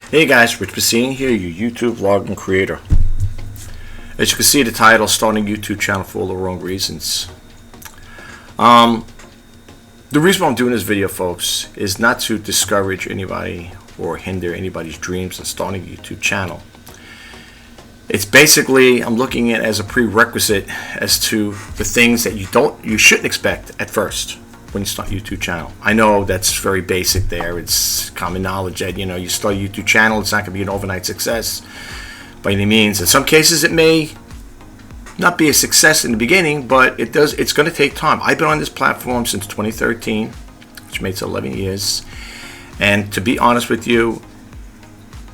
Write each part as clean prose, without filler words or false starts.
Hey guys, Rich Bassine here, your YouTube vlogging creator. As you can see the title, starting a YouTube channel for all the wrong reasons. The reason why I'm doing this video, folks, is not to discourage anybody or hinder anybody's dreams in starting a YouTube channel. It's basically, I'm looking at it as a prerequisite as to the things that you shouldn't expect at first when you start a YouTube channel. I know that's very basic there. It's common knowledge that, you start a YouTube channel, it's not going to be an overnight success by any means. In some cases it may not be a success in the beginning, but it's going to take time. I've been on this platform since 2013, which makes 11 years. And to be honest with you,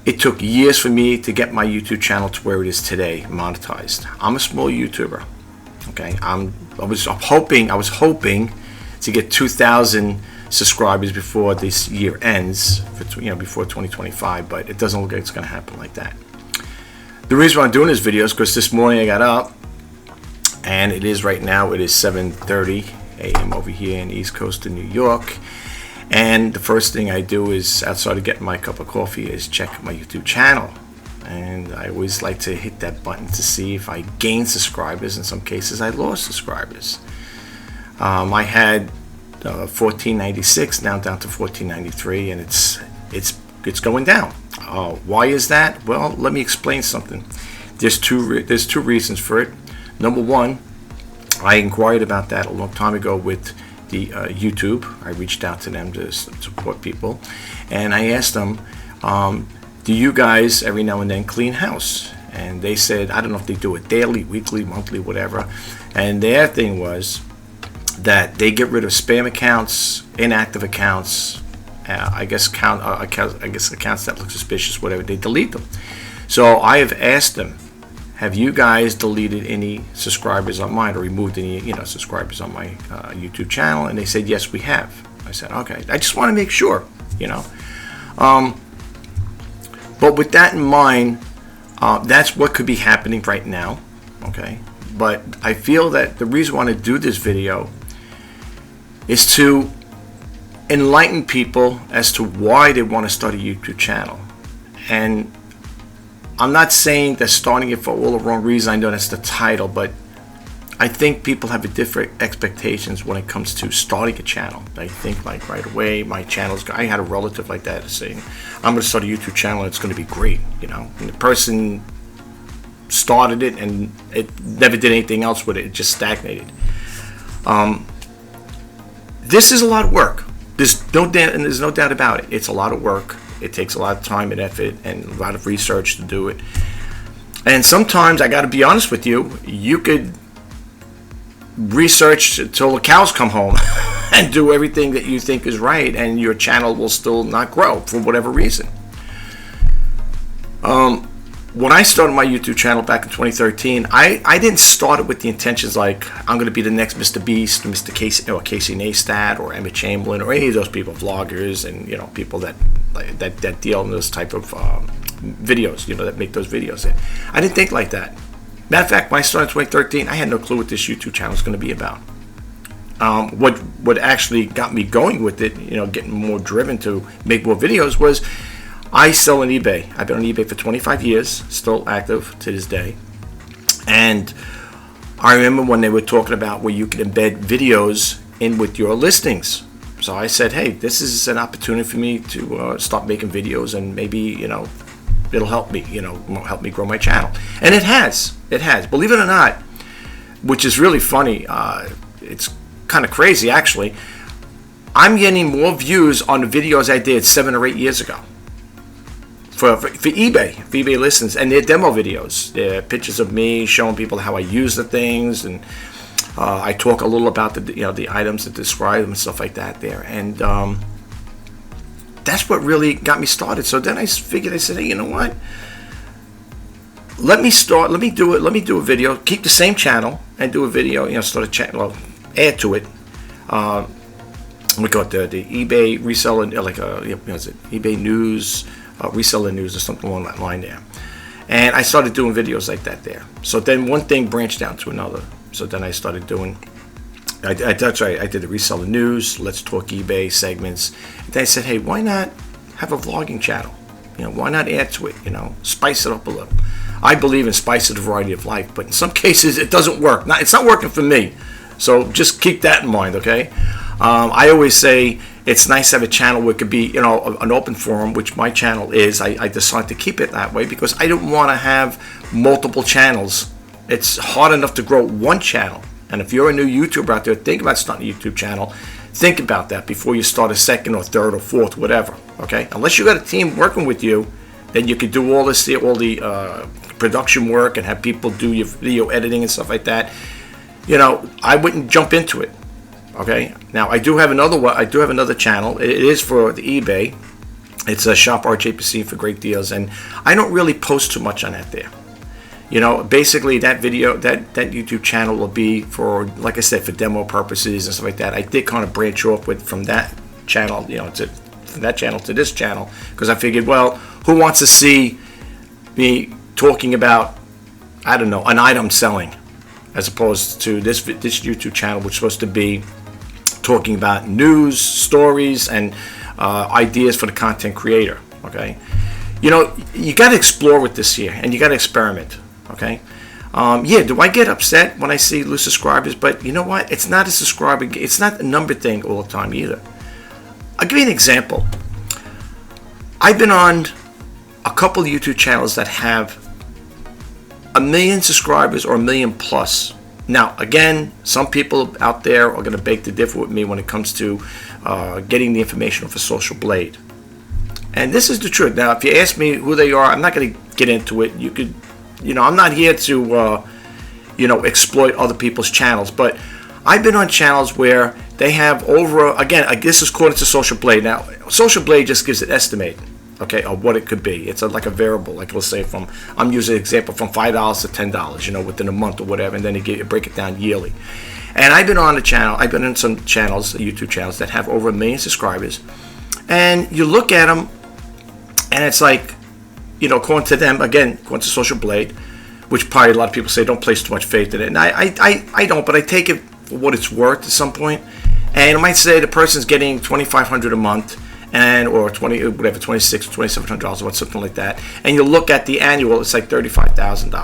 it took years for me to get my YouTube channel to where it is today, monetized. I'm a small YouTuber. Okay, I was hoping to get 2,000 subscribers before this year ends, before 2025, but it doesn't look like it's going to happen like that. The reason why I'm doing this video is because this morning I got up, and it is 7:30 a.m. over here in the East Coast of New York, and the first thing I do is, outside of getting my cup of coffee, is check my YouTube channel. And I always like to hit that button to see if I gain subscribers. In some cases I lost subscribers. I had 1496, now down to 1493, and it's going down. Why is that? Well, let me explain something. There's two reasons for it. Number one, I inquired about that a long time ago with the YouTube. I reached out to them to support people, and I asked them, do you guys every now and then clean house? And they said, I don't know if they do it daily, weekly, monthly, whatever. And their thing was that they get rid of spam accounts, inactive accounts, accounts that look suspicious, whatever. They delete them. So I have asked them, have you guys deleted any subscribers on mine or removed any subscribers on my YouTube channel? And they said, yes, we have. I said, okay. I just want to make sure, But with that in mind, that's what could be happening right now, okay? But I feel that the reason I want to do this video is to enlighten people as to why they want to start a YouTube channel. And I'm not saying that starting it for all the wrong reasons. I know that's the title, but I think people have a different expectations when it comes to starting a channel. They think like right away, my channel's, I had a relative like that saying, I'm going to start a YouTube channel, it's going to be great, And the person started it and it never did anything else with it. It just stagnated. This is a lot of work. There's no doubt about it. It's a lot of work. It takes a lot of time and effort and a lot of research to do it. And sometimes, I got to be honest with you, you could research till the cows come home and do everything that you think is right, and your channel will still not grow for whatever reason. When I started my YouTube channel back in 2013, I didn't start it with the intentions like I'm going to be the next Mr. Beast, Mr. Casey, or Casey Neistat, or Emma Chamberlain, or any of those people, vloggers, and people that deal in those type of videos, that make those videos. I didn't think like that. Matter of fact, when I started in 2013, I had no clue what this YouTube channel was going to be about. What actually got me going with it, getting more driven to make more videos, was I sell on eBay. I've been on eBay for 25 years, still active to this day. And I remember when they were talking about where you could embed videos in with your listings. So I said, hey, this is an opportunity for me to start making videos, and maybe, it'll help me, help me grow my channel. And it has. It has. Believe it or not, which is really funny. It's kind of crazy, actually. I'm getting more views on the videos I did 7 or 8 years ago. For eBay listings, and they're demo videos. They're pictures of me showing people how I use the things, and I talk a little about the items that describe them and stuff like that there. And that's what really got me started. So then I figured, I said, hey, you know what? Let me do a video, keep the same channel, and do a video, start a channel, add to it. We got the eBay reseller, like eBay news, reseller news, or something along that line there. And I started doing videos like that there. So then one thing branched down to another. So then I started doing, that's right, I did the reseller news, let's talk eBay segments. And then I said, hey, why not have a vlogging channel? why not add to it? Spice it up a little. I believe in spice of the variety of life, but in some cases it doesn't work. It's not working for me. So just keep that in mind, okay? I always say it's nice to have a channel where it could be, an open forum, which my channel is. I decided to keep it that way because I don't want to have multiple channels. It's hard enough to grow one channel. And if you're a new YouTuber out there, think about starting a YouTube channel. Think about that before you start a second or third or fourth, whatever, okay? Unless you got a team working with you, then you could do all the production work and have people do your video editing and stuff like that. I wouldn't jump into it. Okay. Now I do have another one. I do have another channel. It is for the eBay. It's a Shop RJPC for great deals, and I don't really post too much on that there. Basically that YouTube channel will be for, like I said, for demo purposes and stuff like that. I did kind of branch off from that channel, from that channel to this channel, because I figured, well, who wants to see me talking about, I don't know, an item selling, as opposed to this YouTube channel, which is supposed to be talking about news, stories, and ideas for the content creator. Okay, you got to explore with this here, and you got to experiment. Okay, do I get upset when I see lose subscribers? But you know what? It's not a subscriber. It's not a number thing all the time either. I'll give you an example. I've been on a couple of YouTube channels that have 1 million subscribers or 1 million plus. Now, again, some people out there are going to beg to differ with me when it comes to getting the information off a Social Blade. And this is the truth. Now, if you ask me who they are, I'm not going to get into it. You could, I'm not here to, exploit other people's channels. But I've been on channels where they have over, again, this is according to Social Blade. Now, Social Blade just gives an estimate, okay, of what it could be. It's like a variable, like let's say I'm using an example from $5 to $10, within a month or whatever, and then you break it down yearly. And I've been on some channels, YouTube channels that have over 1 million subscribers, and you look at them, and it's like, according to them, again, according to Social Blade, which probably a lot of people say don't place too much faith in it, and I don't, but I take it for what it's worth at some point. And I might say the person's getting $2,500 a month, or 26 or $2,700 a month, something like that. And you look at the annual, it's like $35,000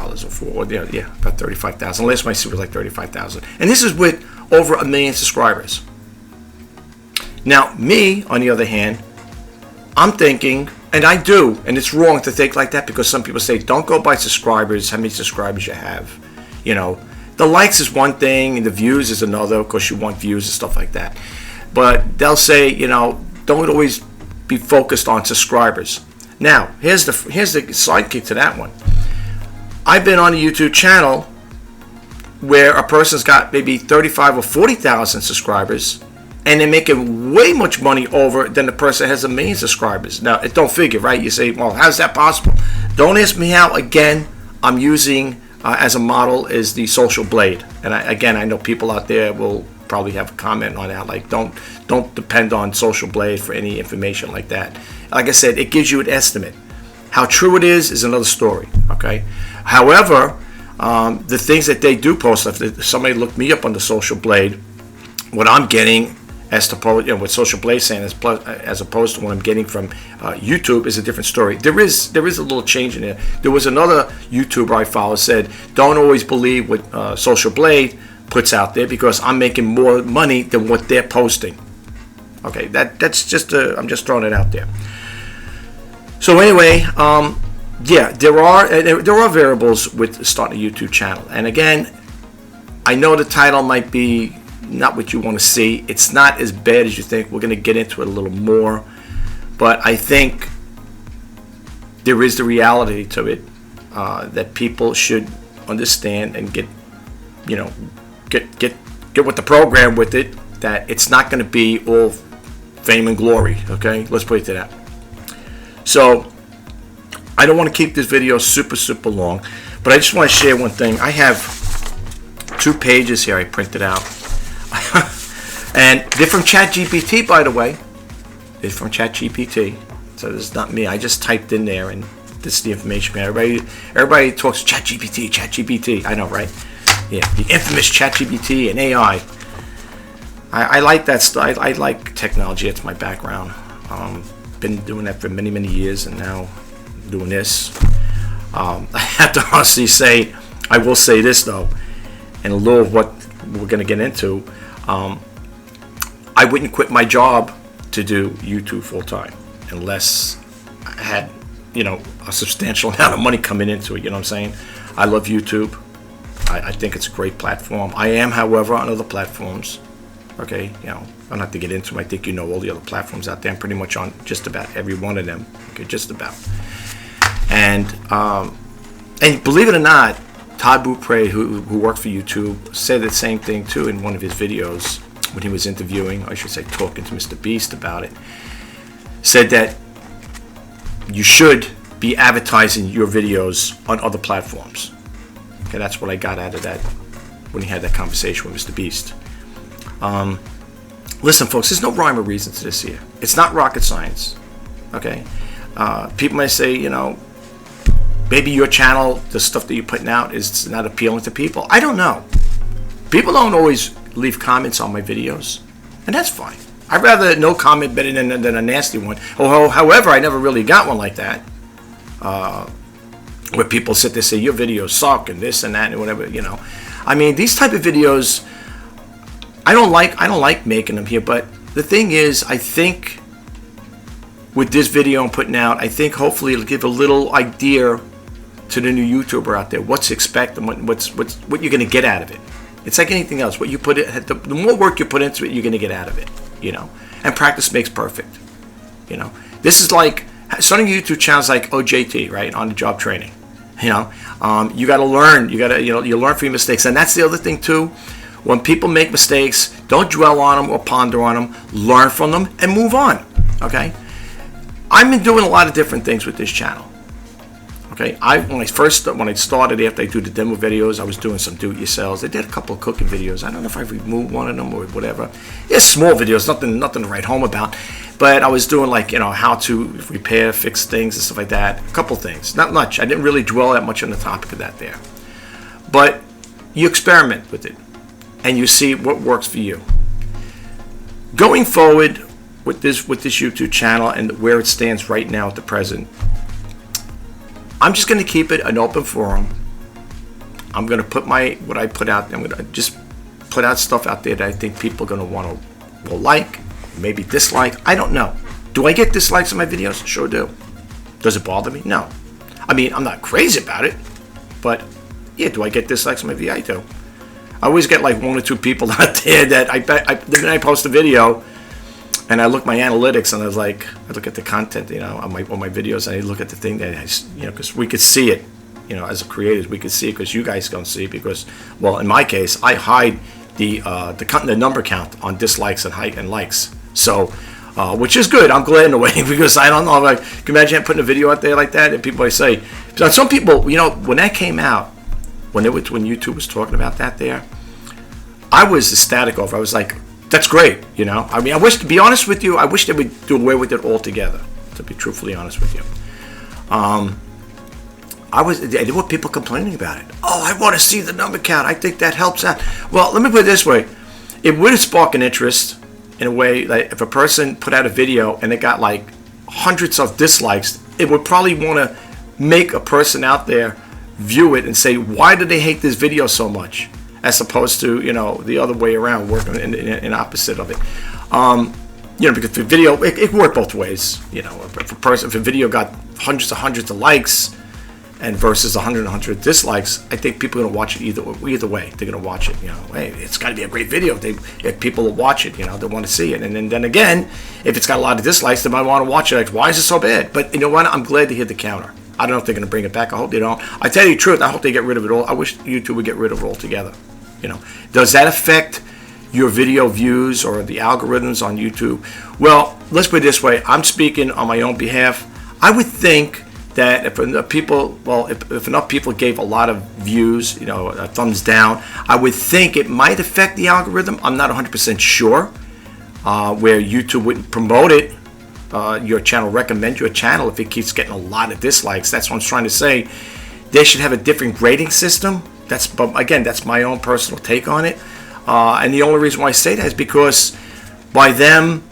about 35,000. Last one I see was like 35,000, and this is with over 1 million subscribers. Now, me, on the other hand, I'm thinking, and I do, and it's wrong to think like that, because some people say don't go by subscribers, how many subscribers you have. The likes is one thing, and the views is another, because you want views and stuff like that. But they'll say, don't always be focused on subscribers. Now, here's the sidekick to that one. I've been on a YouTube channel where a person's got maybe 35 or 40,000 subscribers, and they're making way much money over than the person that has 1 million subscribers. Now, it don't figure, right? You say, well, how's that possible? Don't ask me how. Again, I'm using as a model is the Social Blade, and I know people out there will probably have a comment on that, like don't depend on Social Blade for any information like that. Like I said, it gives you an estimate. How true it is another story. Okay. However, the things that they do post, if somebody looked me up on the Social Blade, what I'm getting as opposed, what Social Blade saying as opposed to what I'm getting from YouTube is a different story. There is a little change in there. There was another YouTuber I follow said, don't always believe what Social Blade puts out there, because I'm making more money than what they're posting. Okay, that's just I'm just throwing it out there. So anyway, there are variables with starting a YouTube channel, and again, I know the title might be not what you want to see. It's not as bad as you think. We're going to get into it a little more, but I think there is the reality to it that people should understand and get with the program with it, that it's not going to be all fame and glory. Okay, let's put it to that. So I don't want to keep this video super long, but I just want to share one thing. I have 2 pages here I printed out, and they're from ChatGPT, by the way. They're from ChatGPT, so this is not me. I just typed in there, and this is the information. Everybody talks ChatGPT. I know, right? Yeah, the infamous ChatGPT and AI. I like that stuff. I like technology. It's my background. Been doing that for many years, and now doing this. I have to honestly say, I will say this though, and a little of what we're going to get into. I wouldn't quit my job to do YouTube full time unless I had, a substantial amount of money coming into it. You know what I'm saying? I love YouTube. I think it's a great platform. I am, however, on other platforms. Okay, I don't have to get into them. I think you know all the other platforms out there. I'm pretty much on just about every one of them. Okay, just about. And believe it or not, Todd Beaupre, who worked for YouTube, said the same thing too in one of his videos when he was interviewing, I should say talking to Mr. Beast about it. Said that you should be advertising your videos on other platforms. Okay, that's what I got out of that when he had that conversation with Mr. Beast. Listen, folks, there's no rhyme or reason to this here. It's not rocket science. Okay, people may say, maybe your channel, the stuff that you're putting out is not appealing to people. I don't know. People don't always leave comments on my videos, and that's fine. I'd rather no comment better than a nasty one. However, I never really got one like that, where people sit there and say your videos suck and this and that and whatever. I mean, these type of videos, I don't like making them here. But the thing is, I think with this video I'm putting out, I think hopefully it'll give a little idea to the new YouTuber out there what to expect and what you're going to get out of it. It's like anything else. What you put it, the more work you put into it, you're going to get out of it. And practice makes perfect. This is like starting a YouTube channel is like OJT, right? On the job training. You got to learn. You got to you learn from your mistakes, and that's the other thing too. When people make mistakes, don't dwell on them or ponder on them. Learn from them and move on. Okay. I've been doing a lot of different things with this channel. Okay, when I started, after I do the demo videos, I was doing some do-it-yourselves. I did a couple of cooking videos. I don't know if I removed one of them or whatever. It's small videos, nothing to write home about. But I was doing like how to repair, fix things and stuff like that. A couple things, not much. I didn't really dwell that much on the topic of that there. But you experiment with it, and you see what works for you. Going forward with this YouTube channel and where it stands right now at the present, I'm just going to keep it an open forum. I'm going to put what I put out. I'm going to just put out stuff out there that I think people are going to will like, maybe dislike. I don't know. Do I get dislikes on my videos? Sure do. Does it bother me? No. I mean, I'm not crazy about it, but yeah, do I get dislikes on my video? I do. I always get like one or two people out there that I post a video. And I look my analytics, and I look at the content, on my videos, and I look at the thing that because we could see it, as creators, we could see it because you guys don't see it because, well, in my case, I hide the number count on dislikes and likes, so which is good. I'm glad in a way because I don't know if I can imagine putting a video out there like that, and people say, some people, when that came out, when YouTube was talking about that there, I was ecstatic over. I was like, that's great, I mean, to be honest with you, I wish they would do away with it altogether, to be truthfully honest with you. There were people complaining about it. Oh, I want to see the number count. I think that helps out. Well, let me put it this way. It would spark an interest in a way that if a person put out a video and it got like hundreds of dislikes, it would probably want to make a person out there view it and say, why do they hate this video so much? As opposed to the other way around, working in opposite of it. Because the video it worked both ways. If a video got hundreds of likes and versus 100 dislikes, I think people are gonna watch it either way. They're gonna watch it. Hey, it's got to be a great video. If people will watch it, they want to see it. And then again, if it's got a lot of dislikes, they might want to watch it. Like, why is it so bad? But you know what? I'm glad to hear the counter. I don't know if they're going to bring it back. I hope they don't. I tell you the truth, I hope they get rid of it all. I wish YouTube would get rid of it altogether. Does that affect your video views or the algorithms on YouTube? Well, let's put it this way. I'm speaking on my own behalf. I would think that if enough people gave a lot of views, a thumbs down, I would think it might affect the algorithm. I'm not 100% sure where YouTube wouldn't promote it. Your channel, recommend your channel if it keeps getting a lot of dislikes. That's what I'm trying to say. They should have a different grading system. But again, that's my own personal take on it. And the only reason why I say that is because by them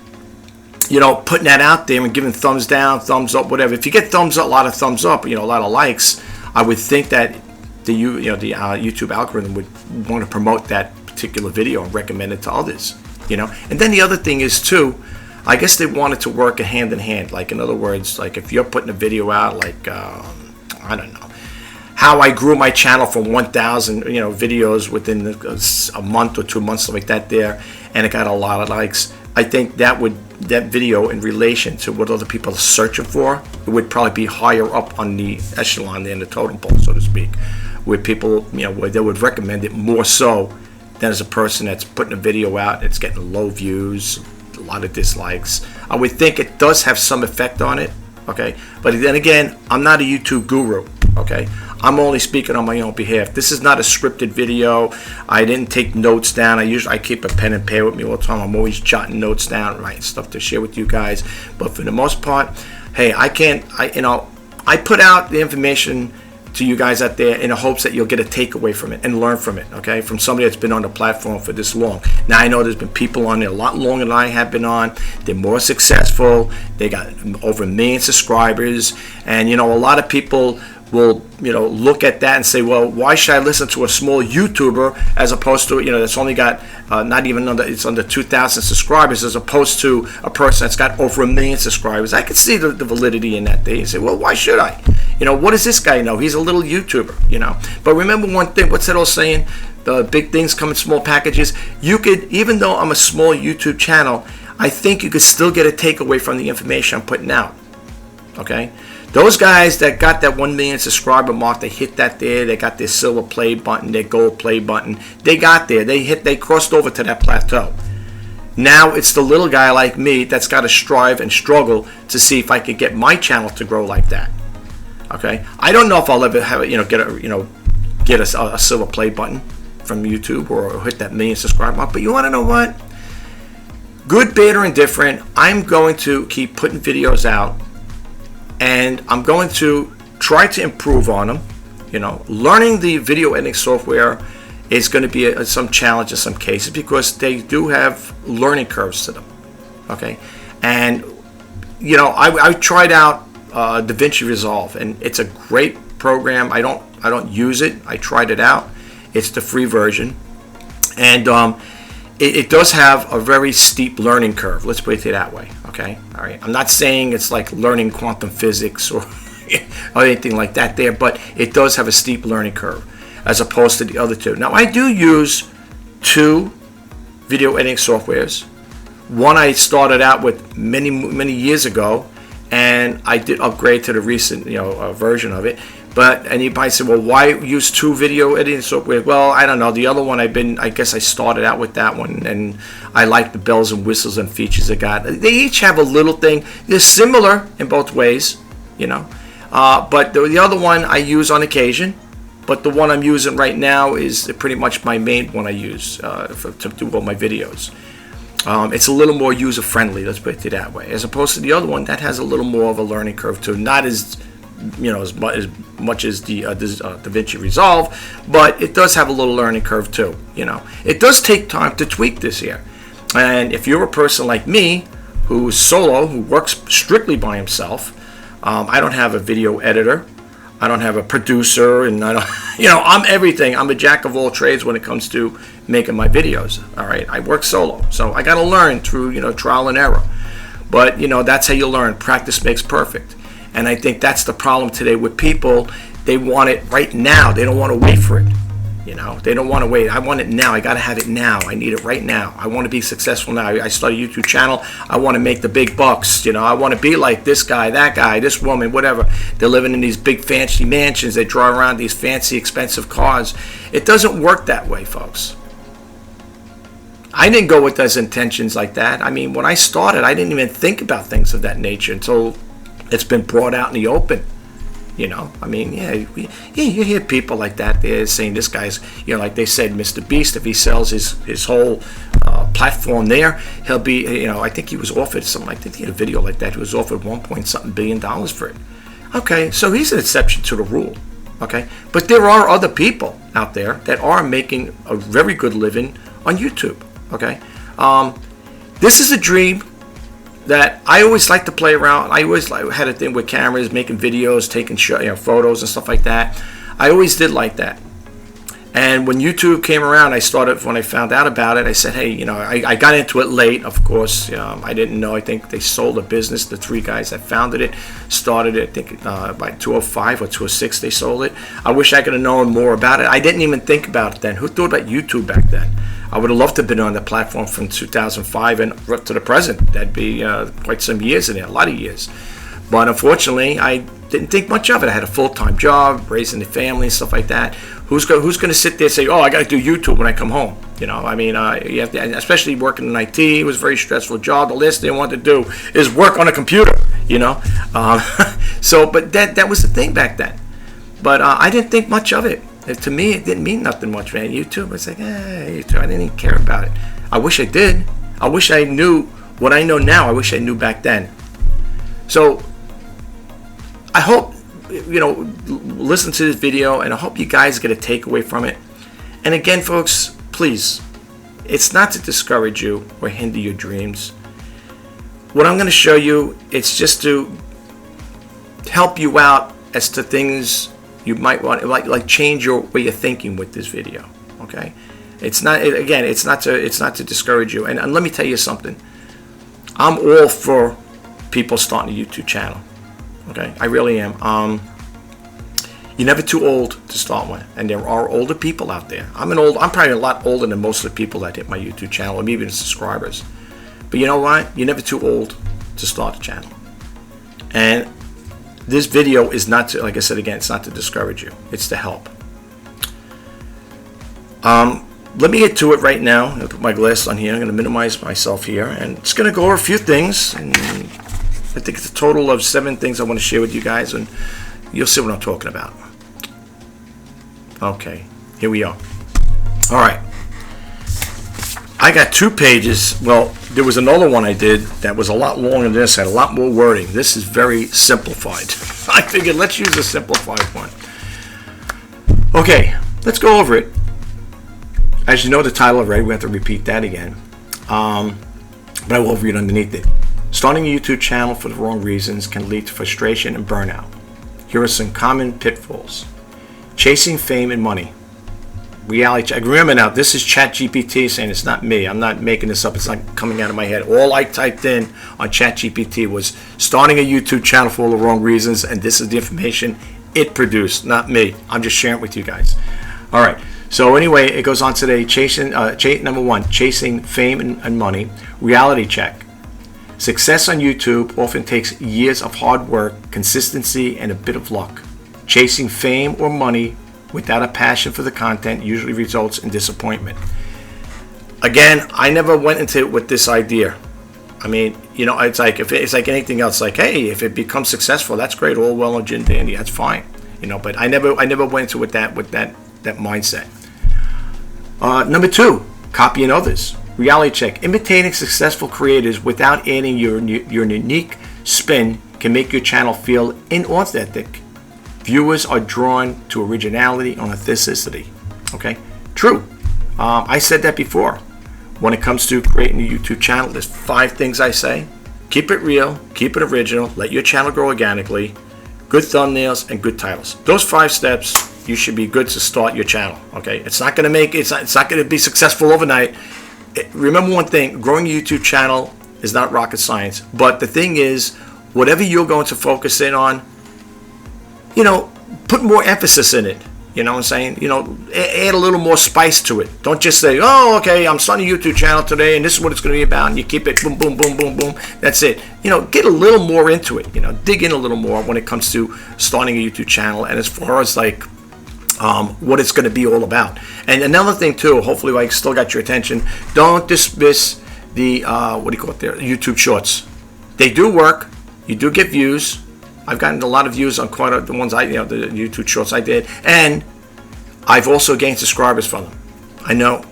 putting that out there and giving thumbs down, thumbs up, whatever. If you get thumbs up, a lot of thumbs up, a lot of likes, I would think that the YouTube algorithm would want to promote that particular video and recommend it to others. And then the other thing is too, I guess they want it to work hand in hand. Like, in other words, like if you're putting a video out, like I don't know, how I grew my channel from 1,000 videos within a month or 2 months, something like that there, and it got a lot of likes. I think that video in relation to what other people are searching for, it would probably be higher up on the echelon there in the totem pole, so to speak, where people, where they would recommend it more so than as a person that's putting a video out, it's getting low views, a lot of dislikes. I would think it does have some effect on it, okay? But then again, I'm not a YouTube guru, okay? I'm only speaking on my own behalf. This is not a scripted video. I didn't take notes down. I keep a pen and paper with me all the time. I'm always jotting notes down, writing stuff to share with you guys. But for the most part, hey, I put out the information to you guys out there in the hopes that you'll get a takeaway from it and learn from it, okay? From somebody that's been on the platform for this long. Now, I know there's been people on there a lot longer than I have been on. They're more successful. They got over 1 million subscribers. And, a lot of people will look at that and say, well, why should I listen to a small YouTuber as opposed to that's only got not even under 2,000 subscribers, as opposed to a person that's got over 1 million subscribers. I could see the validity in that. They say, well, why should I? What does this guy know? He's a little YouTuber. But remember one thing, what's that old saying? The big things come in small packages. You could, even though I'm a small YouTube channel, I think you could still get a takeaway from the information I'm putting out, okay? Those guys that got that 1 million subscriber mark, they hit that there. They got their silver play button, their gold play button. They got there. They crossed over to that plateau. Now it's the little guy like me that's got to strive and struggle to see if I could get my channel to grow like that. Okay, I don't know if I'll ever have get a silver play button from YouTube or hit that 1 million subscriber mark. But you want to know what? Good, bad, or indifferent, I'm going to keep putting videos out. And I'm going to try to improve on them. Learning the video editing software is going to be some challenge in some cases because they do have learning curves to them. Okay, and I tried out DaVinci Resolve, and it's a great program. I don't use it. I tried it out. It's the free version, and it does have a very steep learning curve. Let's put it that way. Okay, all right. I'm not saying it's like learning quantum physics or anything like that there, but it does have a steep learning curve as opposed to the other two. Now, I do use 2 video editing softwares. One I started out with many years ago, and I did upgrade to the recent version of it. And you might say, well, why use 2 video editing software? Well, I don't know. The other one I guess I started out with that one, and I like the bells and whistles and features it got. They each have a little thing. They're similar in both ways, but the other one I use on occasion. But the one I'm using right now is pretty much my main one I use to do all my videos. It's a little more user-friendly, let's put it that way, as opposed to the other one that has a little more of a learning curve too. Not as as much as the DaVinci Resolve, but it does have a little learning curve too. It does take time to tweak this here, and if you're a person like me who's solo, who works strictly by himself, I don't have a video editor, I don't have a producer, and I don't, I'm everything. I'm a jack of all trades when it comes to making my videos. All right, I work solo, so I got to learn through trial and error. But that's how you learn. Practice makes perfect. And I think that's the problem today with people. They want it right now. They don't want to wait for it. They don't want to wait. I want it now. I got to have it now. I need it right now. I want to be successful now. I start a YouTube channel. I want to make the big bucks. I want to be like this guy, that guy, this woman, whatever. They're living in these big fancy mansions. They drive around these fancy, expensive cars. It doesn't work that way, folks. I didn't go with those intentions like that. I mean, when I started, I didn't even think about things of that nature until it's been brought out in the open. I mean, you hear people like that. They're saying this guy's, like they said, Mr. Beast, if he sells his whole platform there, he'll be, I think he was offered something. I think he had a video like that. He was offered $1.something billion for it. Okay, so he's an exception to the rule. Okay, but there are other people out there that are making a very good living on YouTube. Okay, this is a dream that I always like to play around. I always had a thing with cameras, making videos, taking photos and stuff like that. I always did like that. And when YouTube came around, when I found out about it, I said, hey, I got into it late, of course. I didn't know. I think they sold a business. The three guys that founded it started it, I think, by 2005 or 2006 they sold it. I wish I could have known more about it. I didn't even think about it then. Who thought about YouTube back then? I would have loved to have been on the platform from 2005 and up to the present. That'd be quite some years in there, a lot of years. But unfortunately, I didn't think much of it. I had a full-time job, raising the family and stuff like that. Who's going to sit there and say, oh, I got to do YouTube when I come home? You have to, especially working in IT, it was a very stressful job. The last thing I wanted to do is work on a computer, but that was the thing back then. But I didn't think much of it. To me, it didn't mean nothing much, man. YouTube, it's like, YouTube. I didn't even care about it. I wish I did. I wish I knew what I know now. I wish I knew back then. So I hope, listen to this video, and I hope you guys get a takeaway from it. And again, folks, please, it's not to discourage you or hinder your dreams. What I'm going to show you, it's just to help you out as to things you might want, like change your way of thinking with this video. Okay, it's not to discourage you. And let me tell you something. I'm all for people starting a YouTube channel. Okay, I really am. You're never too old to start one, and there are older people out there. I'm probably a lot older than most of the people that hit my YouTube channel, or even subscribers. But you know what? You're never too old to start a channel. And this video is not to, like I said again, it's not to discourage you. It's to help. Let me get to it right now. I'm going to put my glasses on here. I'm going to minimize myself here, and it's going to go over a few things. And I think it's a total of 7 things I want to share with you guys, and you'll see what I'm talking about. Okay, here we are. All right. I got 2 pages. Well, there was another one I did that was a lot longer than this, had a lot more wording. This is very simplified. I figured let's use a simplified one. Okay, let's go over it. As you know the title already, we have to repeat that again. But I will read underneath it. Starting a YouTube channel for the wrong reasons can lead to frustration and burnout. Here are some common pitfalls. Chasing fame and money. Reality check. Remember now, this is ChatGPT saying, it's not me. I'm not making this up. It's not coming out of my head. All I typed in on ChatGPT was starting a YouTube channel for all the wrong reasons, and this is the information it produced, not me. I'm just sharing it with you guys. All right. So anyway, it goes on today. Number 1, chasing fame and money. Reality check. Success on YouTube often takes years of hard work, consistency, and a bit of luck. Chasing fame or money without a passion for the content usually results in disappointment. Again, I never went into it with this idea. I mean, it's like anything else. Like, hey, if it becomes successful, that's great. All well and dandy, that's fine. But I never went into it with that mindset. Number 2, copying others. Reality check. Imitating successful creators without adding your unique spin can make your channel feel inauthentic. Viewers are drawn to originality and authenticity. Okay? True. I said that before. When it comes to creating a YouTube channel, there's 5 things I say. Keep it real, keep it original, let your channel grow organically, good thumbnails, and good titles. Those 5 steps, you should be good to start your channel. Okay? It's not going to be successful overnight. Remember one thing, growing a YouTube channel is not rocket science. But the thing is, whatever you're going to focus in on, put more emphasis in it. You know what I'm saying? Add a little more spice to it. Don't just say, oh, okay, I'm starting a YouTube channel today, and this is what it's going to be about. And you keep it boom, boom, boom, boom, boom. That's it. Get a little more into it. Dig in a little more when it comes to starting a YouTube channel. And as far as what it's going to be all about. And another thing too, hopefully I still got your attention, don't dismiss the YouTube shorts. They do work. You do get views. I've gotten a lot of views on quite the ones the YouTube shorts I did, and I've also gained subscribers from them. I know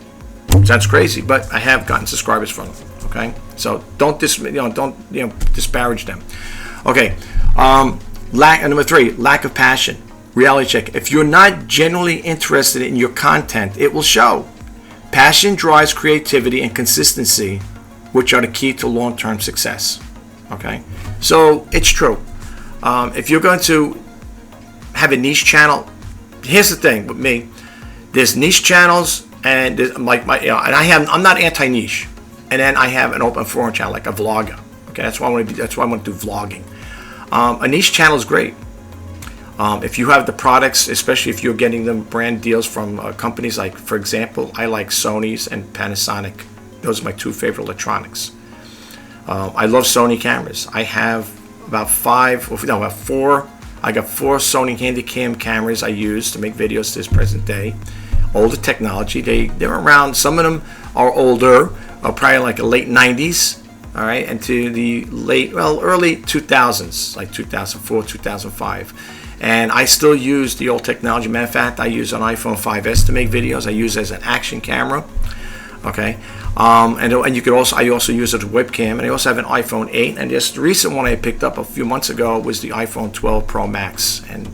it sounds crazy, but I have gotten subscribers from them. Okay, so don't disparage them. Okay, number 3, lack of passion. Reality check. If you're not genuinely interested in your content, it will show. Passion drives creativity and consistency, which are the key to long-term success. Okay, so it's true. If you're going to have a niche channel, here's the thing with me: there's niche channels, and like I'm not anti-niche, and then I have an open forum channel, like a vlogger. Okay, that's why I want to do vlogging. A niche channel is great. If you have the products, especially if you're getting them brand deals from companies like, for example, I like Sony's and Panasonic. Those are my two favorite electronics. I love Sony cameras. I have about four. I got 4 Sony Handycam cameras I use to make videos to this present day. Older technology. They're around. Some of them are older, probably like the late 90s. All right, and to the early 2000s, like 2004, 2005. And I still use the old technology. Matter of fact, I use an iPhone 5S to make videos. I use it as an action camera. Okay, and you could also, I also use it as a webcam, and I also have an iPhone 8. And just the recent one I picked up a few months ago was the iPhone 12 Pro Max. And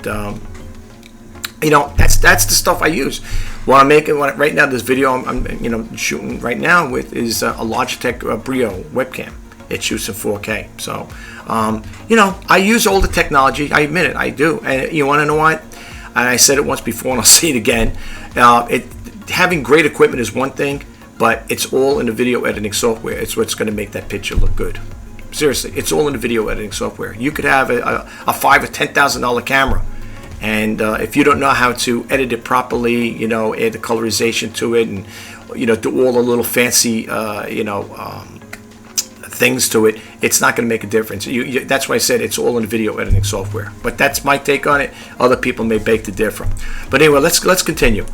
that's the stuff I use. What I'm making right now, this video I'm shooting right now with is a Logitech Brio webcam. It shoots in 4K. So I use older technology. I admit it, I do. And you want to know what? And I said it once before, and I'll say it again. Having great equipment is one thing, but it's all in the video editing software. It's what's going to make that picture look good. Seriously, it's all in the video editing software. You could have a $5,000 or $10,000 camera, and if you don't know how to edit it properly, add the colorization to it, and do all the little fancy things to it, it's not going to make a difference. That's why I said it's all in the video editing software. But that's my take on it. Other people may beg to differ. But anyway, let's continue.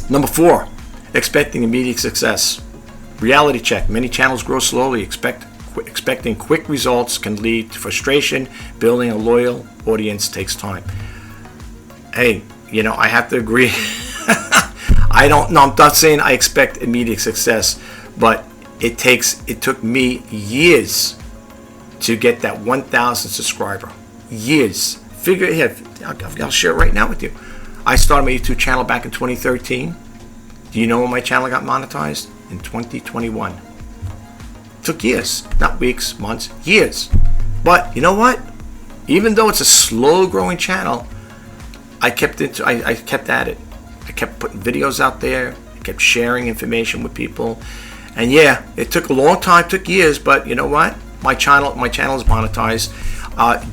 Number 4, expecting immediate success. Reality check. Many channels grow slowly. Expecting quick results can lead to frustration. Building a loyal audience takes time. Hey, I have to agree. I'm not saying I expect immediate success, but it took me years to get that 1,000 subscriber. Years. Figure it out. I'll share it right now with you. I started my YouTube channel back in 2013. Do you know when my channel got monetized? In 2021. It took years, not weeks, months, years. But you know what? Even though it's a slow growing channel, I kept at it. I kept putting videos out there. I kept sharing information with people. And yeah, it took a long time, took years, but you know what? My channel is monetized.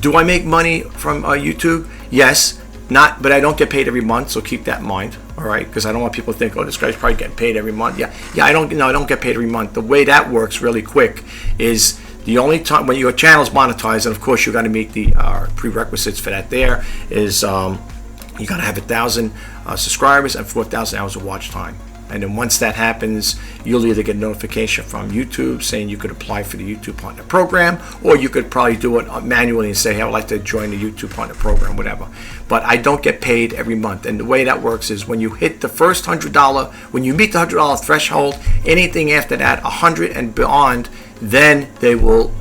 Do I make money from YouTube? Yes. But I don't get paid every month, so keep that in mind. All right, because I don't want people to think, oh, this guy's probably getting paid every month. Yeah. I don't get paid every month. The way that works really quick is the only time when your channel's monetized, and of course you got to meet the prerequisites for that. There is you got to have 1,000 subscribers and 4,000 hours of watch time. And then once that happens, you'll either get a notification from YouTube saying you could apply for the YouTube Partner Program, or you could probably do it manually and say, hey, I'd like to join the YouTube Partner Program, whatever. But I don't get paid every month. And the way that works is when you hit the first $100, when you meet the $100 threshold, anything after that, 100 and beyond, then they will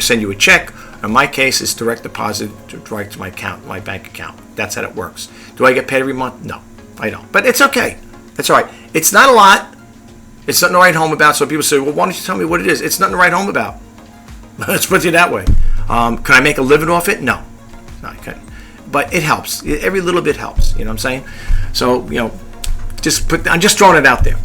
send you a check. In my case, it's direct deposit right to my account, my bank account. That's how it works. Do I get paid every month? No, I don't. But it's okay. That's all right. It's not a lot. It's nothing to write home about. So people say, well, why don't you tell me what it is? It's nothing to write home about. Let's put it that way. Can I make a living off it? No. No, I couldn't. But it helps. Every little bit helps. You know what I'm saying? So, I'm just throwing it out there.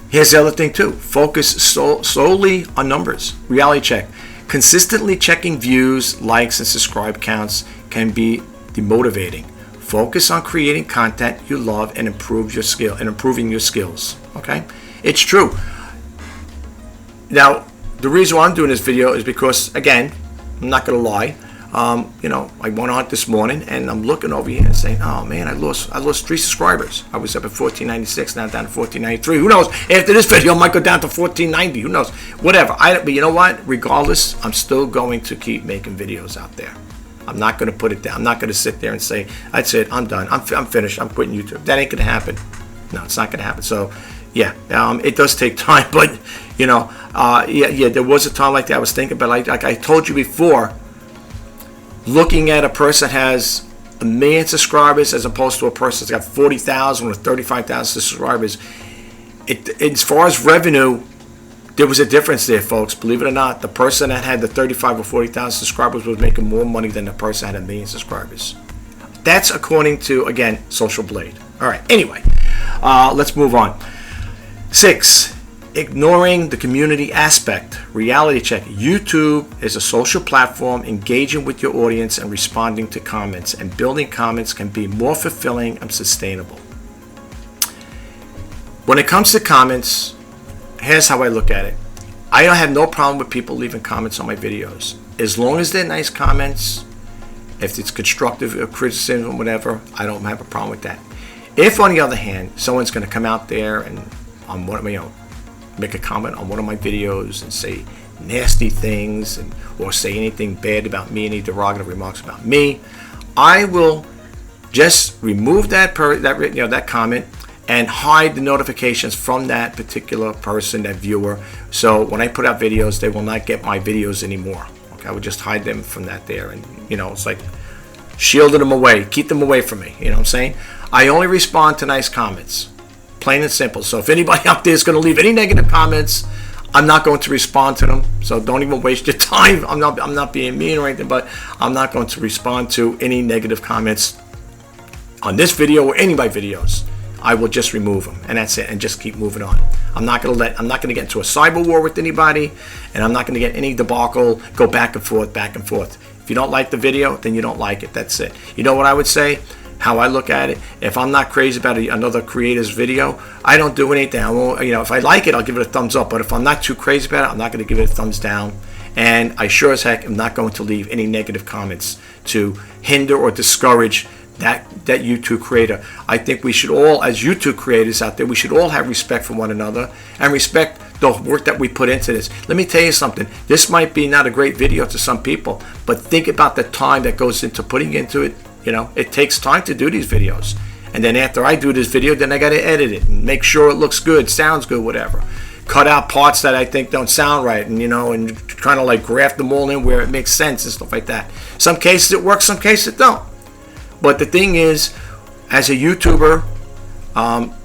Here's the other thing, too. Focus solely on numbers. Reality check. Consistently checking views, likes, and subscribe counts can be demotivating. Focus on creating content you love and improving your skills. Okay, it's true. Now, the reason why I'm doing this video is because, again, I'm not going to lie. I went on this morning and I'm looking over here and saying, oh man, I lost 3 subscribers. I was up at 1496, now down to 1493. Who knows? After this video, I might go down to 1490. Who knows? Whatever. But you know what? Regardless, I'm still going to keep making videos out there. I'm not going to put it down. I'm not going to sit there and say, that's it, I'm done. I'm finished. I'm quitting YouTube. That ain't going to happen. No, it's not going to happen. So, yeah, it does take time. But, there was a time like that I was thinking. But like I told you before, looking at a person that has 1 million subscribers as opposed to a person that's got 40,000 or 35,000 subscribers, as far as revenue, there was a difference there, folks. Believe it or not, the person that had the 35 or 40,000 subscribers was making more money than the person that had 1 million subscribers. That's according to, again, Social Blade. All right, anyway, let's move on. 6, ignoring the community aspect. Reality check. YouTube is a social platform engaging with your audience and responding to comments, and building comments can be more fulfilling and sustainable. When it comes to comments, here's how I look at it. I don't have no problem with people leaving comments on my videos. As long as they're nice comments, if it's constructive criticism or whatever, I don't have a problem with that. If, on the other hand, someone's going to come out there and on one of my own, make a comment on one of my videos and say nasty things, or say anything bad about me, any derogatory remarks about me, I will just remove that comment and hide the notifications from that particular person, that viewer. So when I put out videos, they will not get my videos anymore. Okay, I would just hide them from that there, and it's like shielding them away, keep them away from me. You know what I'm saying? I only respond to nice comments, plain and simple. So if anybody out there is going to leave any negative comments, I'm not going to respond to them. So don't even waste your time. I'm not being mean or anything, but I'm not going to respond to any negative comments on this video or any of my videos. I will just remove them, and that's it, and just keep moving on. I'm not going to get into a cyber war with anybody, and I'm not going to get any debacle, go back and forth, back and forth. If you don't like the video, then you don't like it. That's it. You know what I would say? How I look at it, if I'm not crazy about another creator's video, I don't do anything. I won't, if I like it, I'll give it a thumbs up. But if I'm not too crazy about it, I'm not going to give it a thumbs down. And I sure as heck am not going to leave any negative comments to hinder or discourage that YouTube creator. I think we should all, as YouTube creators out there, we should all have respect for one another and respect the work that we put into this. Let me tell you something. This might be not a great video to some people, but think about the time that goes into putting into it. It takes time to do these videos. And then after I do this video, then I got to edit it and make sure it looks good, sounds good, whatever. Cut out parts that I think don't sound right, and and kind of like graft them all in where it makes sense and stuff like that. Some cases it works, some cases it don't. But the thing is, as a YouTuber,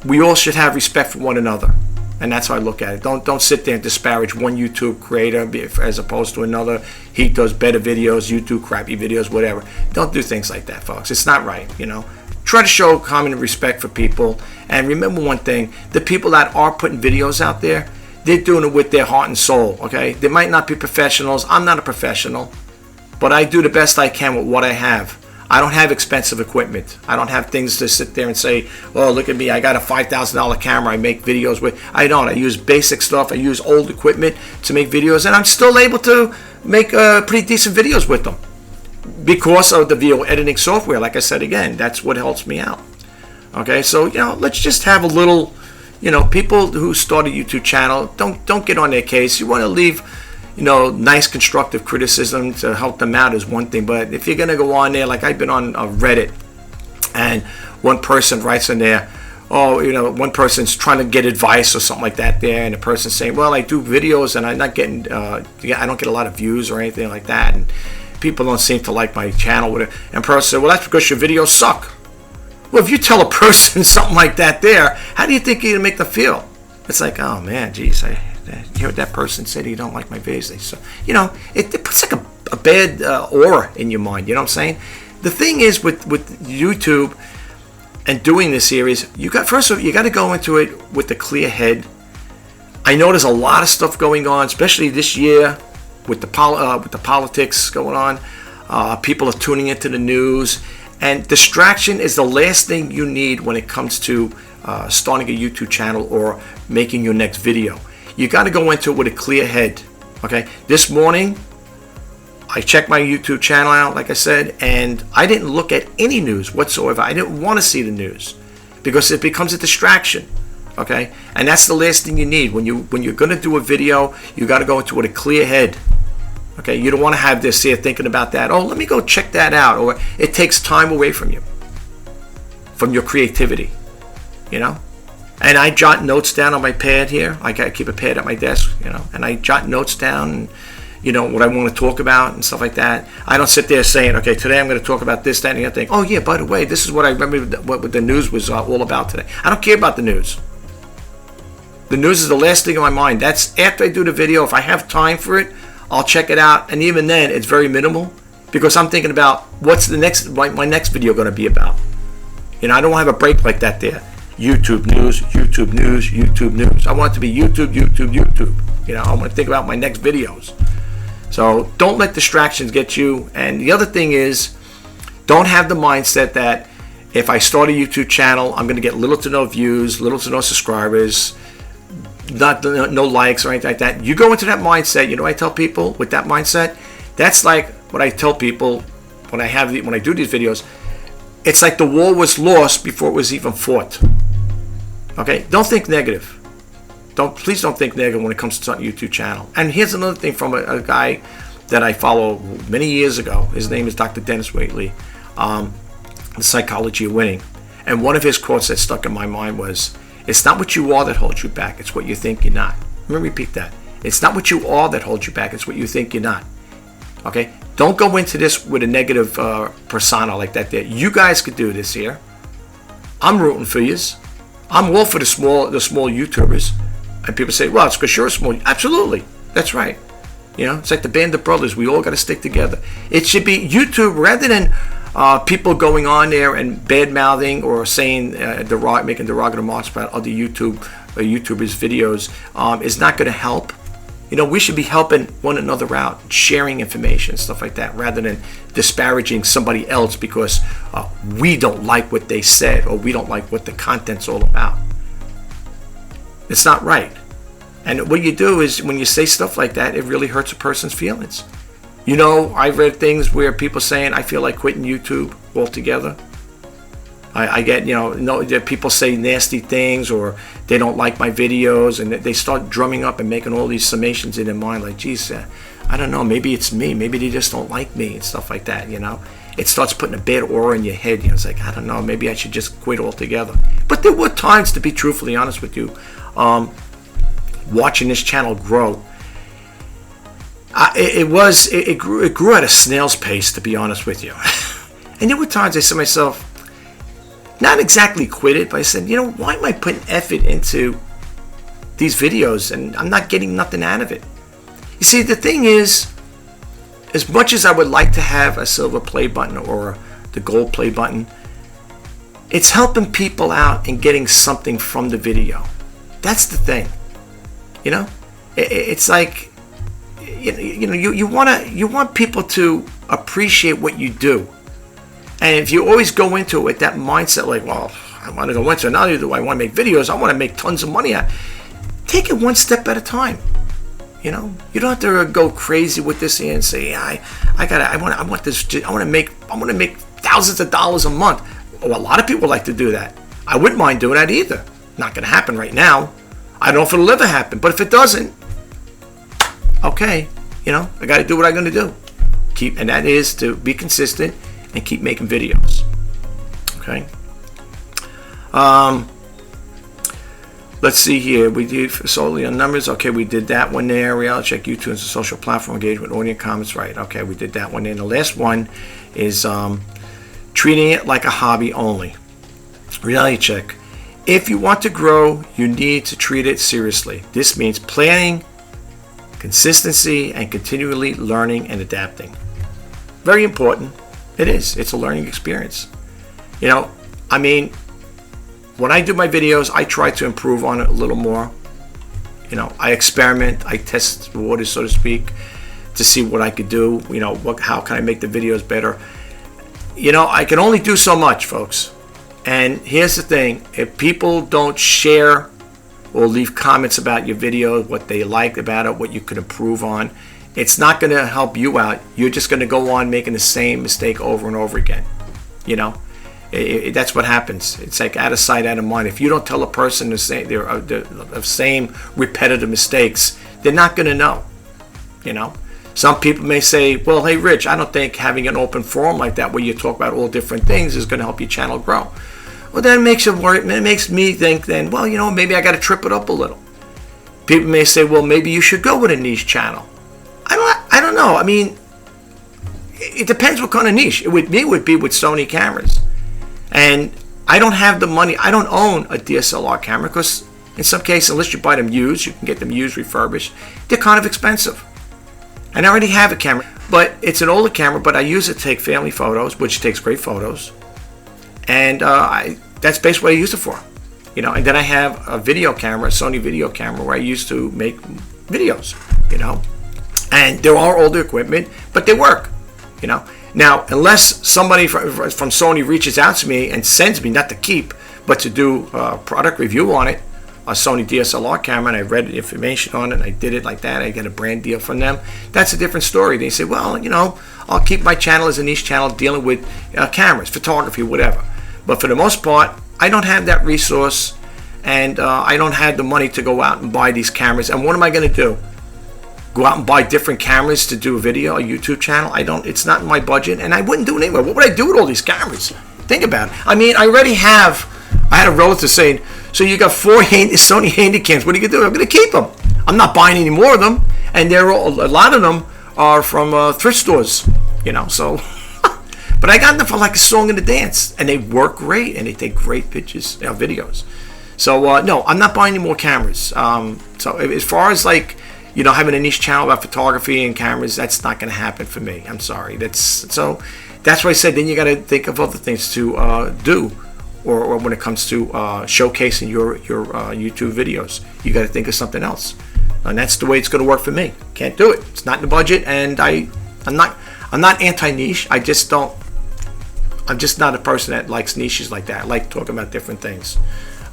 we all should have respect for one another. And that's how I look at it. Don't sit there and disparage one YouTube creator as opposed to another. He does better videos, you do crappy videos, whatever. Don't do things like that, folks. It's not right, Try to show common respect for people. And remember one thing, the people that are putting videos out there, they're doing it with their heart and soul, okay? They might not be professionals. I'm not a professional. But I do the best I can with what I have. I don't have expensive equipment. I don't have things to sit there and say, oh, look at me, I got a $5,000 camera I make videos with. I don't. I use basic stuff. I use old equipment to make videos, and I'm still able to make pretty decent videos with them because of the video editing software. Like I said again, that's what helps me out. Okay, so, let's just have a little, people who start a YouTube channel, don't get on their case. You want to leave nice constructive criticism to help them out is one thing, but if you're going to go on there, like I've been on Reddit, and one person writes in there, one person's trying to get advice or something like that there, and the person's saying, well, I do videos and I'm not getting, I don't get a lot of views or anything like that, and people don't seem to like my channel. And the person said, well, that's because your videos suck. Well, if you tell a person something like that there, how do you think you're going to make them feel? It's like, oh man, geez, that person said you don't like my videos. So, it puts like a bad aura in your mind. You know what I'm saying? The thing is with YouTube and doing this series, you got to go into it with a clear head. I know there's a lot of stuff going on, especially this year with the politics going on. People are tuning into the news, and distraction is the last thing you need when it comes to starting a YouTube channel or making your next video. You got to go into it with a clear head. Okay, this morning I checked my YouTube channel out, like I said, and I didn't look at any news whatsoever. I didn't want to see the news because it becomes a distraction. Okay, and that's the last thing you need when you're going to do a video. You got to go into it with a clear head. Okay, you don't want to have this here thinking about that. Oh, let me go check that out, or it takes time away from you, from your creativity. And I jot notes down on my pad here. I keep a pad at my desk, and I jot notes down, what I want to talk about and stuff like that. I don't sit there saying, okay, today I'm going to talk about this, that, and the other thing. Oh, yeah, by the way, this is what I remember what the news was all about today. I don't care about the news. The news is the last thing on my mind. That's after I do the video. If I have time for it, I'll check it out. And even then, it's very minimal because I'm thinking about what's the next my next video going to be about. You know, I don't have a break like that there. YouTube news, YouTube news, YouTube news. I want it to be YouTube, YouTube, YouTube. You know, I want to think about my next videos. So don't let distractions get you. And the other thing is, don't have the mindset that if I start a YouTube channel, I'm going to get little to no views, little to no subscribers, no likes or anything like that. You go into that mindset. You know what I tell people with that mindset? That's like what I tell people when I do these videos. It's like the war was lost before it was even fought. Okay? Don't think negative. Please don't think negative when it comes to starting a YouTube channel. And here's another thing from a guy that I follow many years ago. His name is Dr. Dennis Waitley, The Psychology of Winning. And one of his quotes that stuck in my mind was, "It's not what you are that holds you back, it's what you think you're not." Let me repeat that. It's not what you are that holds you back, it's what you think you're not. Okay? Don't go into this with a negative persona like that there. You guys could do this here. I'm rooting for yous. I'm all for the small YouTubers. And people say, well, it's because you're a small. Absolutely. That's right. You know, it's like the band of brothers. We all got to stick together. It should be YouTube, rather than people going on there and bad-mouthing or saying, making derogatory remarks about other YouTubers' videos, is not going to help. You know, we should be helping one another out, sharing information, stuff like that, rather than disparaging somebody else because we don't like what they said or we don't like what the content's all about. It's not right. And what you do is when you say stuff like that, it really hurts a person's feelings. You know, I've read things where people saying, I feel like quitting YouTube altogether. I get, people say nasty things or they don't like my videos and they start drumming up and making all these summations in their mind like, geez, I don't know, maybe it's me. Maybe they just don't like me and stuff like that, you know. It starts putting a bad aura in your head. You know, it's like, I don't know, maybe I should just quit altogether. But there were times, to be truthfully honest with you, watching this channel grow, it grew at a snail's pace, to be honest with you. And there were times I said to myself, not exactly quit it, but I said, you know, why am I putting effort into these videos and I'm not getting nothing out of it? You see, the thing is, as much as I would like to have a silver play button or the gold play button, it's helping people out and getting something from the video. That's the thing. You know, it's like, you want people to appreciate what you do. And if you always go into it with that mindset, like, well, I want to go into it, not only do I want to make videos, I want to make tons of money out. Take it one step at a time. You know, you don't have to go crazy with this and say, I want to make thousands of dollars a month. Well, a lot of people like to do that. I wouldn't mind doing that either. Not going to happen right now. I don't know if it'll ever happen, but if it doesn't, okay, you know, I got to do what I'm going to do. And that is to be consistent and keep making videos. Okay. Let's see here. We did solely on numbers. Okay, we did that one there. Reality check YouTube as a social platform, engagement, audience, comments. Right. Okay, we did that one there. And the last one is treating it like a hobby only. Reality check. If you want to grow, you need to treat it seriously. This means planning, consistency, and continually learning and adapting. Very important. It is. It's a learning experience. You know, I mean, when I do my videos, I try to improve on it a little more. You know, I experiment, I test the waters, so to speak, to see what I could do. You know, how can I make the videos better? You know, I can only do so much, folks. And here's the thing: if people don't share or leave comments about your video, what they liked about it, what you could improve on, it's not going to help you out. You're just going to go on making the same mistake over and over again. You know, that's what happens. It's like out of sight, out of mind. If you don't tell a person the same repetitive mistakes, they're not going to know. You know, some people may say, well, hey, Rich, I don't think having an open forum like that where you talk about all different things is going to help your channel grow. Well, that makes it work. It makes me think then, well, you know, maybe I got to trip it up a little. People may say, well, maybe you should go with a niche channel. I don't know. I mean, it depends what kind of niche. With me, it would be with Sony cameras. And I don't have the money. I don't own a DSLR camera because In some cases, unless you buy them used, you can get them used, refurbished. They're kind of expensive. And I already have a camera, but it's an older camera, but I use it to take family photos, which takes great photos. And that's basically what I use it for. You know, and then I have a video camera, a Sony video camera, where I used to make videos, you know. And there are older equipment, but they work, you know. Now, unless somebody from Sony reaches out to me and sends me, not to keep, but to do a product review on it, a Sony DSLR camera, and I read the information on it, and I did it like that, I get a brand deal from them, that's a different story. They say, well, you know, I'll keep my channel as a niche channel dealing with cameras, photography, whatever. But for the most part, I don't have that resource, and I don't have the money to go out and buy these cameras. And what am I going to do? Go out and buy different cameras to do a video, a YouTube channel? It's not in my budget, and I wouldn't do it anyway. What would I do with all these cameras? Think about it. I mean, I had a relative saying, so you got 4 Sony Handycams, what are you going to do? I'm going to keep them. I'm not buying any more of them, and a lot of them are from thrift stores, you know, so... But I got them for like a song and a dance, and they work great, and they take great pictures, videos. So no, I'm not buying any more cameras. So as far as like, you know, having a niche channel about photography and cameras, that's not going to happen for me. I'm sorry. That's why I said then you got to think of other things to do, or when it comes to showcasing your YouTube videos, you got to think of something else, and that's the way it's going to work for me. Can't do it. It's not in the budget, and I'm not anti-niche. I'm just not a person that likes niches like that. I like talking about different things.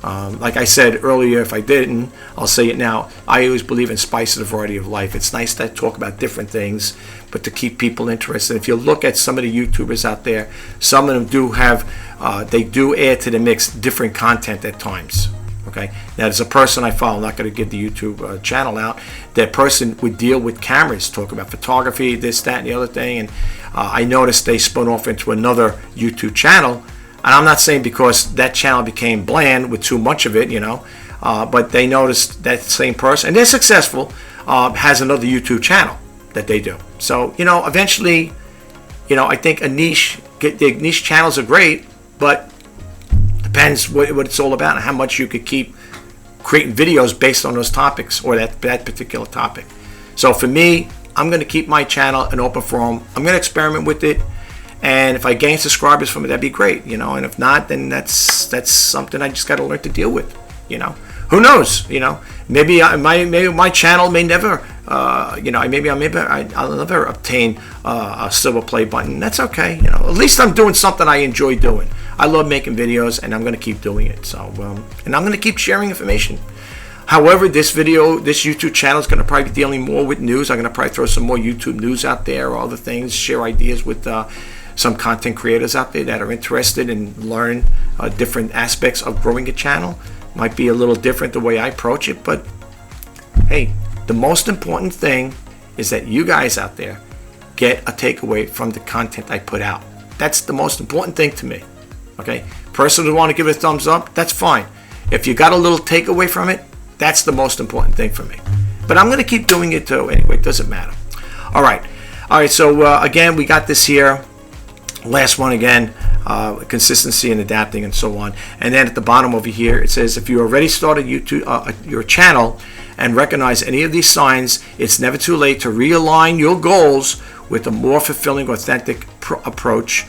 Like I said earlier, if I didn't, I'll say it now. I always believe in spice of the variety of life. It's nice to talk about different things, but to keep people interested. If you look at some of the YouTubers out there, some of them do have, they do add to the mix different content at times. Okay. Now, there's a person I follow, I'm not going to give the YouTube channel out. That person would deal with cameras, talk about photography, this, that, and the other thing. And I noticed they spun off into another YouTube channel. And I'm not saying because that channel became bland with too much of it, you know, but they noticed that same person, and they're successful, has another YouTube channel that they do. So, you know, eventually, you know, I think the niche channels are great, but depends what it's all about and how much you could keep creating videos based on those topics or that particular topic. So for me, I'm going to keep my channel an open forum. I'm going to experiment with it, and if I gain subscribers from it, that'd be great, you know. And if not, then that's something I just got to learn to deal with, you know. Who knows, you know? Maybe my channel may never, you know, I'll never obtain a silver play button. That's okay, you know. At least I'm doing something I enjoy doing. I love making videos, and I'm going to keep doing it. So, and I'm going to keep sharing information. However, this YouTube channel is going to probably be dealing more with news. I'm going to probably throw some more YouTube news out there or other things, share ideas with some content creators out there that are interested and learn different aspects of growing a channel. Might be a little different the way I approach it, but hey, the most important thing is that you guys out there get a takeaway from the content I put out. That's the most important thing to me. Okay, person who want to give it a thumbs up, that's fine. If you got a little takeaway from it, that's the most important thing for me. But I'm going to keep doing it too anyway. It doesn't matter. All right. So again, we got this here. Last one again, consistency and adapting and so on. And then at the bottom over here, it says if you already started YouTube, your channel and recognize any of these signs, it's never too late to realign your goals with a more fulfilling, authentic approach.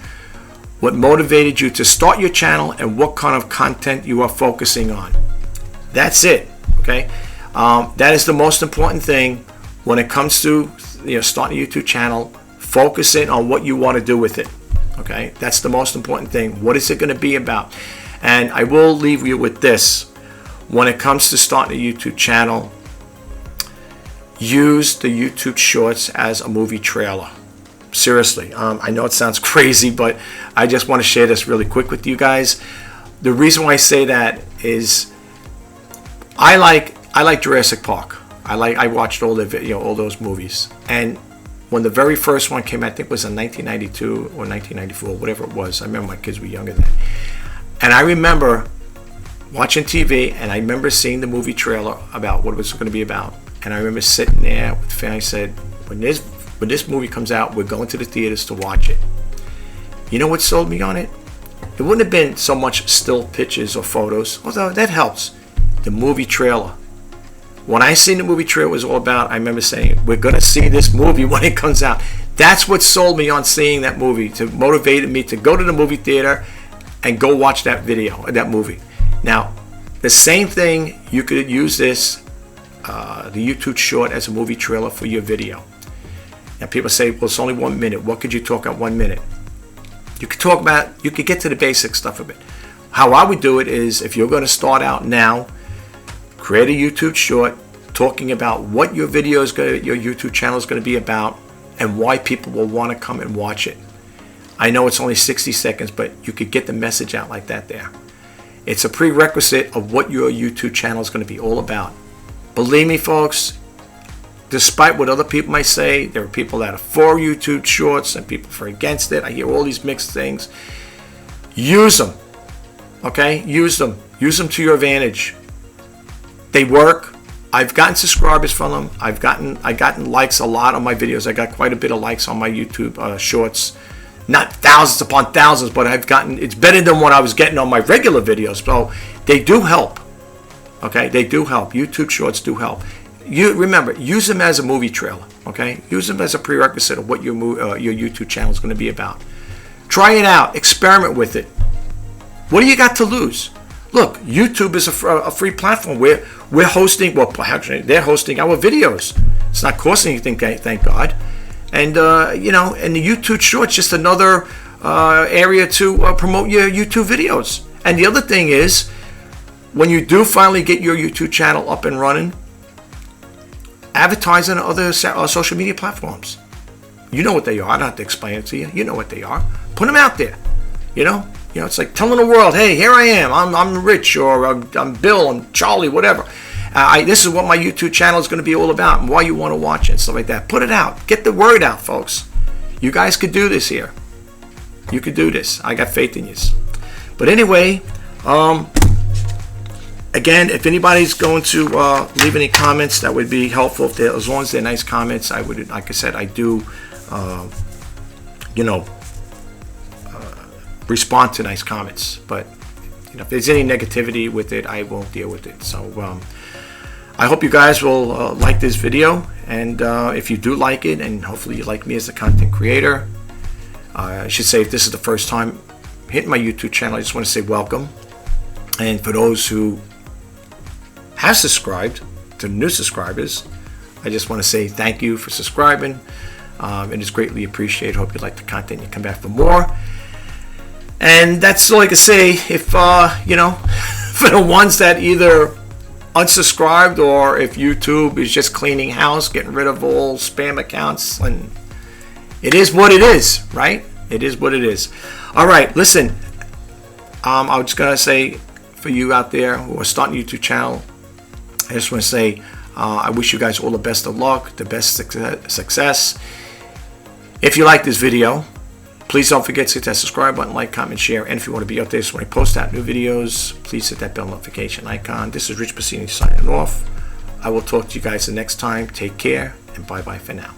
What motivated you to start your channel and what kind of content you are focusing on. That's it. Okay, that is the most important thing when it comes to starting a YouTube channel. Focus in on what you want to do with it. Okay, that's the most important thing. What is it going to be about? And I will leave you with this. When it comes to starting a YouTube channel, use the YouTube Shorts as a movie trailer. Seriously, I know it sounds crazy, but I just want to share this really quick with you guys. The reason why I say that is I like Jurassic Park. I watched all those movies, and when the very first one came out, I think it was in 1992 or 1994, whatever it was. I remember my kids were younger then, and I remember watching TV, and I remember seeing the movie trailer about what it was going to be about, and I remember sitting there with the family. Said, when this movie comes out, we're going to the theaters to watch it. You know what sold me on it? It wouldn't have been so much still pictures or photos, although that helps. the movie trailer. When I seen the movie trailer, it was all about, I remember saying, we're going to see this movie when it comes out. That's what sold me on seeing that movie, to motivated me to go to the movie theater and go watch that that movie. Now, the same thing, you could use this, the YouTube short, as a movie trailer for your video. Now, people say, well, it's only 1 minute. What could you talk about 1 minute? You could get to the basic stuff of it. How I would do it is, if you're going to start out now, create a YouTube short talking about what your video is your YouTube channel is going to be about, and why people will want to come and watch it. I know it's only 60 seconds, but you could get the message out like that there. It's a prerequisite of what your YouTube channel is going to be all about. Believe me, folks, despite what other people might say, there are people that are for YouTube shorts and people for against it. I hear all these mixed things. Use them, okay? Use them. Use them to your advantage. They work. I've gotten subscribers from them. I've gotten likes a lot on my videos. I got quite a bit of likes on my YouTube shorts. Not thousands upon thousands, but it's better than what I was getting on my regular videos. So they do help. Okay, they do help. YouTube shorts do help. Remember, use them as a movie trailer. Okay, use them as a prerequisite of what your YouTube channel is going to be about. Try it out. Experiment with it. What do you got to lose? Look, YouTube is a free platform. We're hosting, well, actually, they're hosting our videos. It's not costing anything, thank God. And, and the YouTube Shorts, just another area to promote your YouTube videos. And the other thing is, when you do finally get your YouTube channel up and running, advertise on other social media platforms. You know what they are. I don't have to explain it to you. You know what they are. Put them out there, it's like telling the world, hey, here I am. I'm Rich, or I'm Bill, I'm Charlie, whatever. This is what my YouTube channel is going to be all about, and why you want to watch it, and stuff like that. Put it out. Get the word out, folks. You guys could do this here. You could do this. I got faith in you. But anyway, again, if anybody's going to leave any comments, that would be helpful. As long as they're nice comments, I would. Like I said, I do. Respond to nice comments, but if there's any negativity with it, I won't deal with it. So I hope you guys will like this video, and if you do like it, and hopefully you like me as a content creator, I should say, if this is the first time hitting my YouTube channel, I just want to say welcome. And for those who have subscribed, to new subscribers, I just want to say thank you for subscribing. It is greatly appreciated. Hope you like the content, you come back for more. And that's all I can say. If for the ones that either unsubscribed, or if YouTube is just cleaning house, getting rid of all spam accounts, and it is what it is, right? It is what it is. All right, listen. I was just gonna say, for you out there who are starting a YouTube channel, I just want to say I wish you guys all the best of luck, the best success. If you like this video, please don't forget to hit that subscribe button, like, comment, share. And if you want to be updated when I post out new videos, please hit that bell notification icon. This is Rich Bassini signing off. I will talk to you guys the next time. Take care, and bye-bye for now.